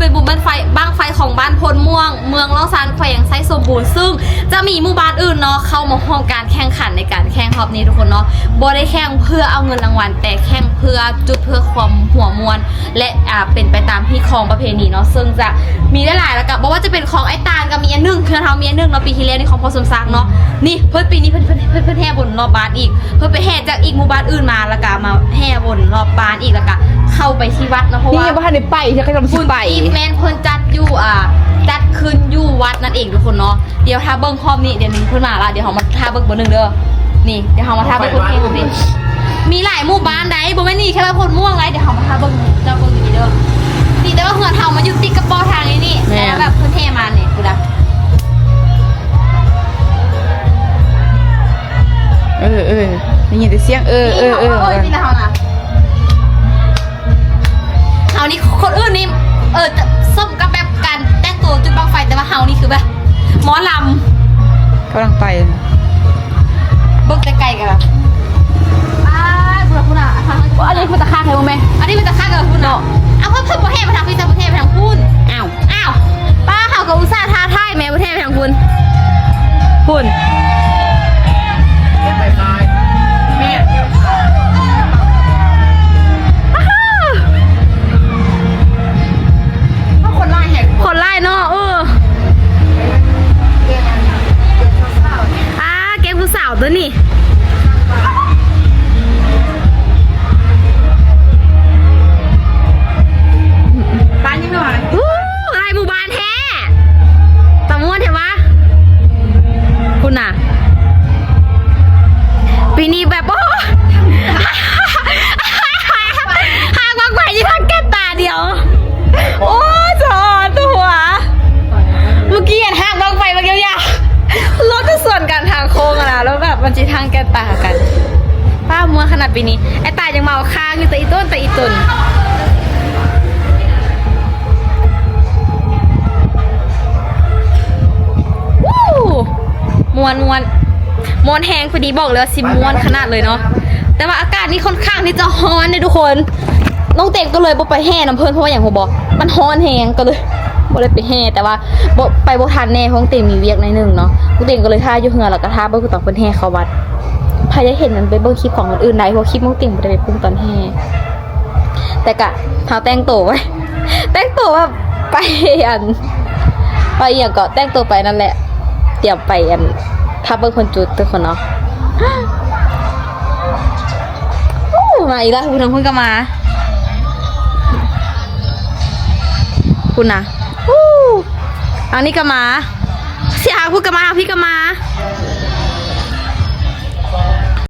เป็นบุญบ้างไฟของบ้านพลม่วงเมืองล่องซานแขวงไซสมบูรณ์ซึ่งจะมีหมู่บ้านอื่นเนาะเข้ามาร่วมการแข่งขันในการแข่งรอบนี้ทุกคนเนาะบ่ได้แข่งเพื่อเอาเงินรางวัลแต่แข่งเพื่อจุดเพื่อความหัวมวลและเป็นไปตามที่ของประเพณีเนาะซึ่งจะมีได้หลายแล้วก็บอกว่าจะเป็นของไอ้ตาลกับมีอันนึงคือเขามีอันนึงเนาะปีที่แล้วนี่ของพ่อสมศักดิ์เนาะนี่เพิ่นปีนี้เพิ่นแห่บนรอบบ้านอีกเพิ่นไปแห่จากอีกหมู่บ้านอื่นมาแล้วก็มาแห่บนรอบบ้านอีกแล้วก็เข้าไปที่วัดเนาะเพราะว่านี่ยังบ่ทันได้ไปจะก็ต้องสิไปอีแมนเพิ่นจัดอยู่จัดขึ้นอยู่วัดนั่นเองทุกคนเนาะเดี๋ยวถ้าเบิ่งพร้อมนี่เดี๋ยวนึงเพิ่นมาละเดี๋ยวเฮามาท่าเบิ่งบ่นึงเด้อนี่เดี๋ยวเฮามาท่าเบิ่งคนเฮงนี่มีหลายหมู่บ้านใดบ่แม่นนี่แค่ว่าคนม่วงไรเดี๋ยวเฮามาท่าเบิ่งเจ้าเบิ่งดีเด้อนี่แต่ว่าเฮือนเฮามาอยู่ติดกับบ่อทางนี่แล้วแบบเพิ่นเทมานี่กูดะได้ยินแต่เสียงนี่นะเฮานะเฮานี่คนอื่นนี่ส้มกับแบบการแต่งตัวจุดบังไฟแต่ว่าเฮานี่คือแบบหมอลำกำลังไปเบิกแต่ไกลกันละคุณอ่ะอันนี้คือตะค่าใครบ้างไหมอันนี้เป็นตะค่ากับคุณเนาะเอาเพิ่มประเทศไปทางพิซซ่าประเทศไปทางคุณอ้าวป้าเขากับอุตส่าห์ท้าทายแม่ประเทศไปทางคุณคนไล่เนาะเกมผู้สาวตัวนี่บ้านยังไม่มาอะไรหมู่บ้านแท้ตะม้วนเถอะวะคุณน่ะปีนี้แบบโอ้หากวางไว้ยี่ทางแก้ตาเดียวโอ้จอตัวเมื่อกี้เห็นหากวางไฟมาเกี่ยวยารถก็ส่วนกันทางโค้งอะนะแล้วแบบมันจีทางแก้ตากันป้ามัวขนาดปีนี้ไอ้ตายังเมาค้างอยู่แต่อีต้นมวนแหงพอดีบอกเลยว่าซิมวนขนาดเลยเนาะแต่ว่าอากาศนี่ค่อนข้างที่จะร้อนเนี่ยทุกคนน้องเต็งก็เลยบ่ไปแห่น้ำเพิ่นเพราะว่าอย่างผมบอกมันร้อนแหงก็เลยบ่ได้ไปแห่แต่ว่าไปบ่ทันแน่เพราะน้องเต็งมีเวียกในนึงเนาะน้องเต็งก็เลยท่าอยู่เฮือแล้วก็ท่าเบิ่งตอนเพิ่นแห่เข้าวัดใครจะเห็นมันไปเบิ่งคลิปของคนอื่นได้เพราะคลิปน้องเต็งบ่ได้ไปปรุงตอนแห่แต่กะเฮาแต่งตัวไว้แต่งตัวว่าไปอย่างก็แต่งตัวไปนั่นแหละเตรียมไปถ้าเบิ่งคนจุดทุกคนเนาะมาอีกแล้วคุณทั้งคนก็มาคุณนะอันนี้ก็มาเสียพูดก็มาพี่ก็มา